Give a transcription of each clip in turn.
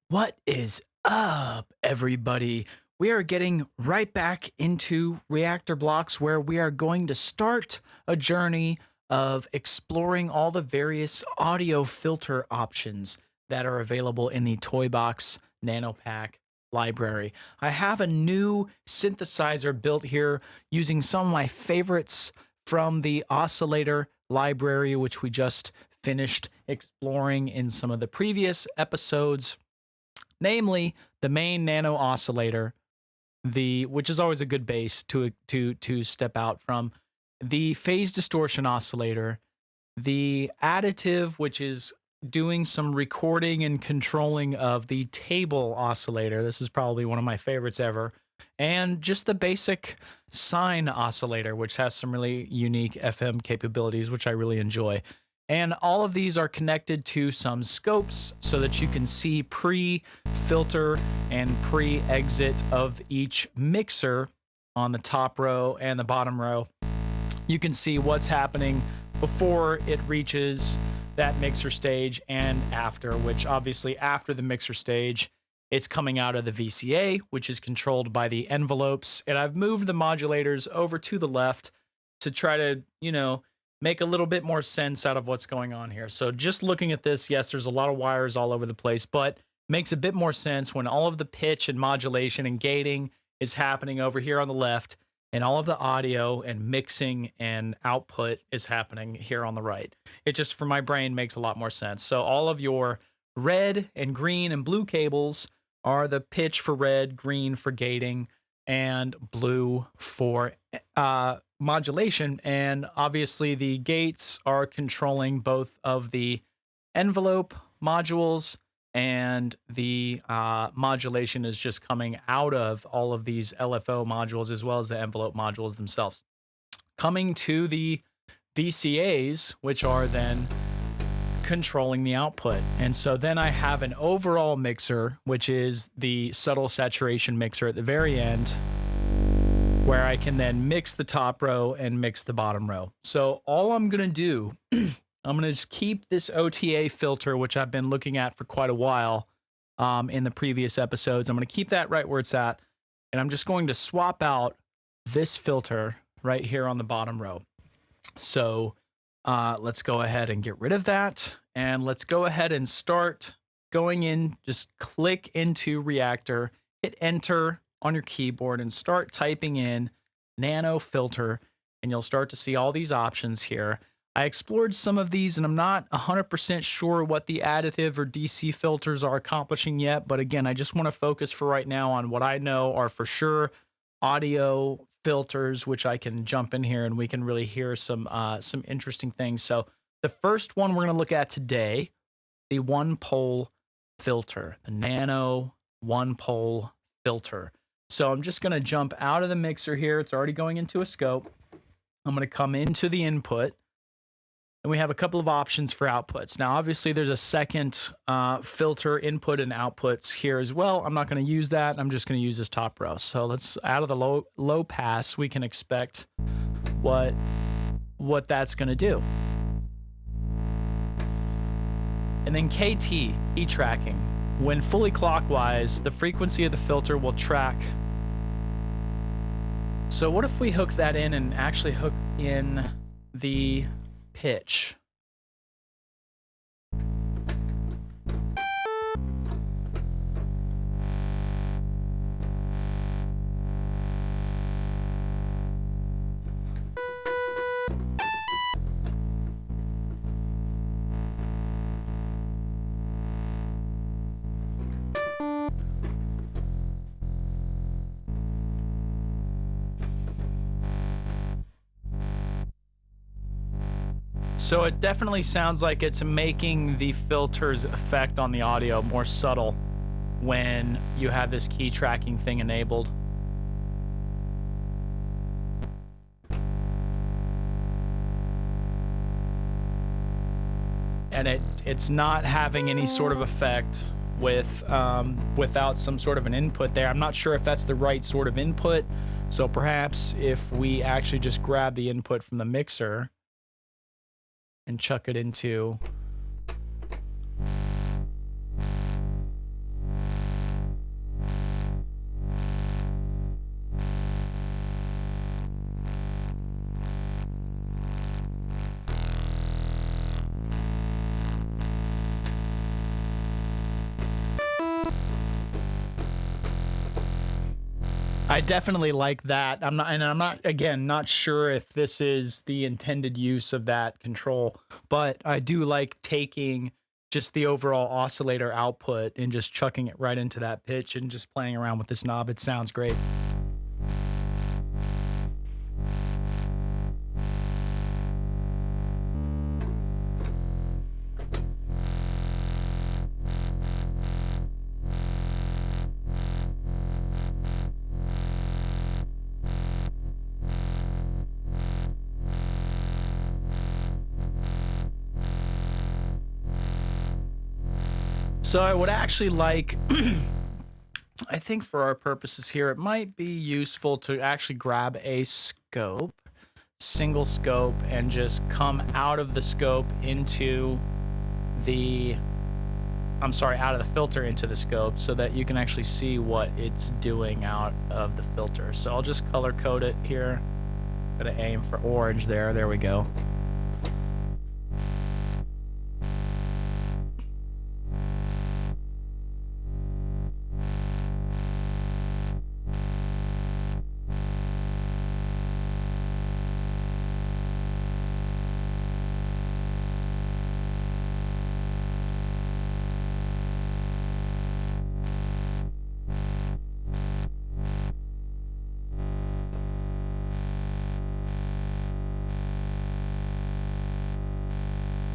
What is up, everybody? We are getting right back into reactor blocks where we are going to start a journey of exploring all the various audio filter options that are available in the TOYBOX Nano Pack library. I have a new synthesizer built here using some of my favorites from the oscillator library, which we just finished exploring in some of the previous episodes, namely the main nano oscillator, the which is always a good base to step out from, the phase distortion oscillator, the additive, which is doing some recording and controlling of the table oscillator. This is probably one of my favorites ever. And just the basic sine oscillator, which has some really unique FM capabilities, which I really enjoy. And all of these are connected to some scopes so that you can see pre-filter and pre-exit of each mixer on the top row and the bottom row. You can see what's happening before it reaches that mixer stage and after, which obviously after the mixer stage, it's coming out of the VCA, which is controlled by the envelopes. And I've moved the modulators over to the left to try to, make a little bit more sense out of what's going on here. So just looking at this, yes, there's a lot of wires all over the place, but makes a bit more sense when all of the pitch and modulation and gating is happening over here on the left, and all of the audio and mixing and output is happening here on the right. It just, for my brain, makes a lot more sense. So all of your red and green and blue cables are the pitch for red, green for gating, and blue for modulation. And obviously the gates are controlling both of the envelope modules, and the modulation is just coming out of all of these LFO modules as well as the envelope modules themselves. Coming to the VCAs, which are then controlling the output. And so then I have an overall mixer, which is the subtle saturation mixer at the very end, where I can then mix the top row and mix the bottom row. So all I'm going to do, I'm going to just keep this OTA filter, which I've been looking at for quite a while in the previous episodes. I'm going to keep that right where it's at. And I'm just going to swap out this filter right here on the bottom row. So let's go ahead and get rid of that. And let's go ahead and start going in. Just click into Reaktor, hit enter on your keyboard, and start typing in nano filter. And you'll start to see all these options here. I explored some of these, and I'm not 100% sure what the additive or DC filters are accomplishing yet. But again, I just want to focus for right now on what I know are for sure audio filters, which I can jump in here and we can really hear some interesting things. So the first one we're going to look at today, the one pole filter, the nano one pole filter. So I'm just going to jump out of the mixer here. It's already going into a scope. I'm going to come into the input, and we have a couple of options for outputs. Now, obviously, there's a second filter input and outputs here as well. I'm not going to use that. I'm just going to use this top row. So let's, out of the low pass, we can expect what that's going to do. And then KT, key tracking. When fully clockwise, the frequency of the filter will track. So what if we hook that in and actually hook in the pitch? So it definitely sounds like it's making the filter's effect on the audio more subtle when you have this key tracking thing enabled. And it's not having any sort of effect with without some sort of an input there. I'm not sure if that's the right sort of input. So perhaps if we actually just grab the input from the mixer and chuck it into I definitely like that. I'm not again not sure if this is the intended use of that control, but I do like taking just the overall oscillator output and just chucking it right into that pitch and just playing around with this knob. It sounds great. So I would actually like, I think for our purposes here, it might be useful to actually grab a scope, single scope, and just come out of the scope into the, out of the filter into the scope so that you can actually see what it's doing out of the filter. So I'll just color code it here. Gotta aim for orange there. There we go.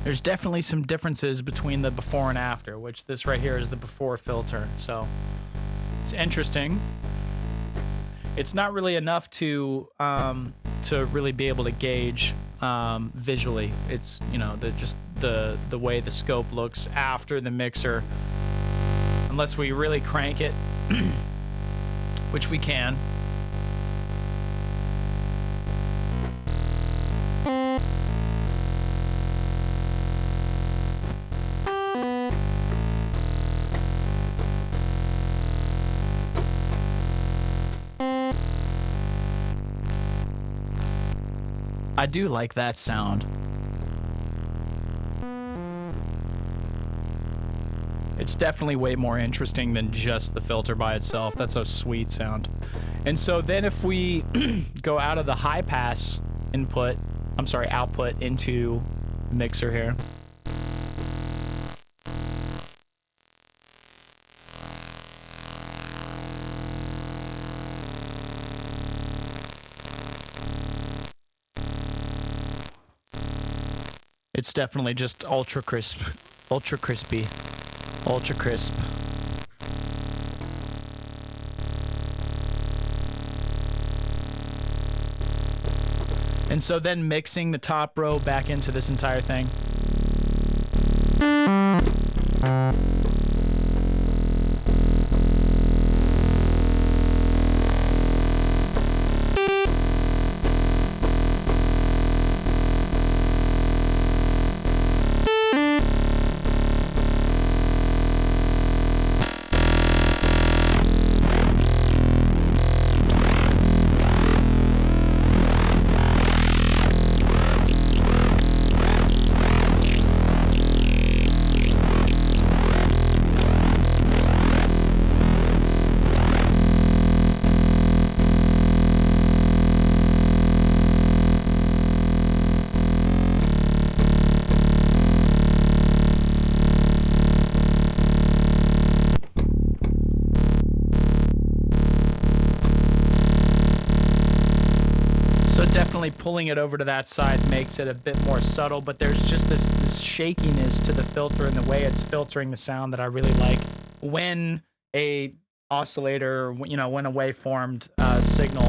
There's definitely some differences between the before and after, which this right here is the before filter. So it's interesting. It's not really enough to really be able to gauge visually. It's, you know, just the way the scope looks after the mixer, unless we really crank it, which we can. I do like that sound. It's definitely way more interesting than just the filter by itself. That's a sweet sound. And so then if we go out of the high pass output into the mixer here. It's definitely just ultra crisp, ultra crispy, ultra crisp. And so then mixing the top row back into this entire thing. Definitely pulling it over to that side makes it a bit more subtle, but there's just this shakiness to the filter and the way it's filtering the sound that I really like when a oscillator, you know, when a waveformed signal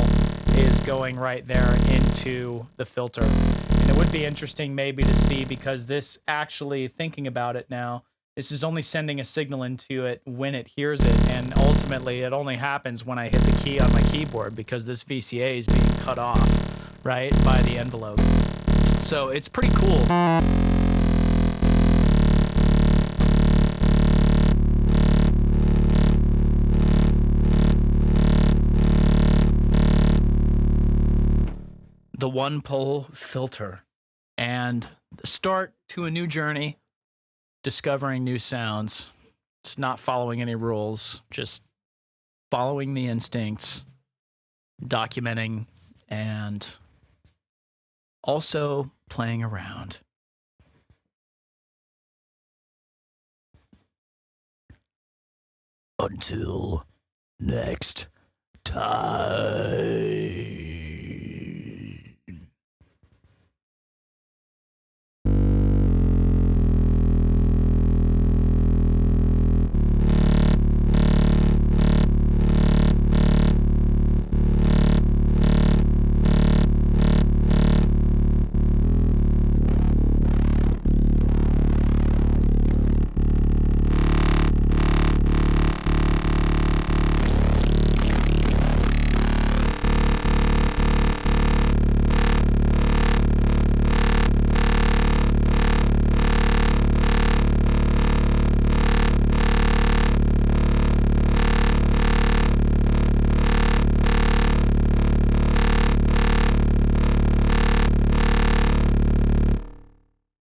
is going right there into the filter. And it would be interesting maybe to see, because this actually, thinking about it now, this is only sending a signal into it when it hears it, and ultimately it only happens when I hit the key on my keyboard, because this VCA is being cut off, right, by the envelope. So it's pretty cool. The one pole filter, and the start to a new journey, discovering new sounds. It's not following any rules, just following the instincts. documenting and also playing around. Until next time.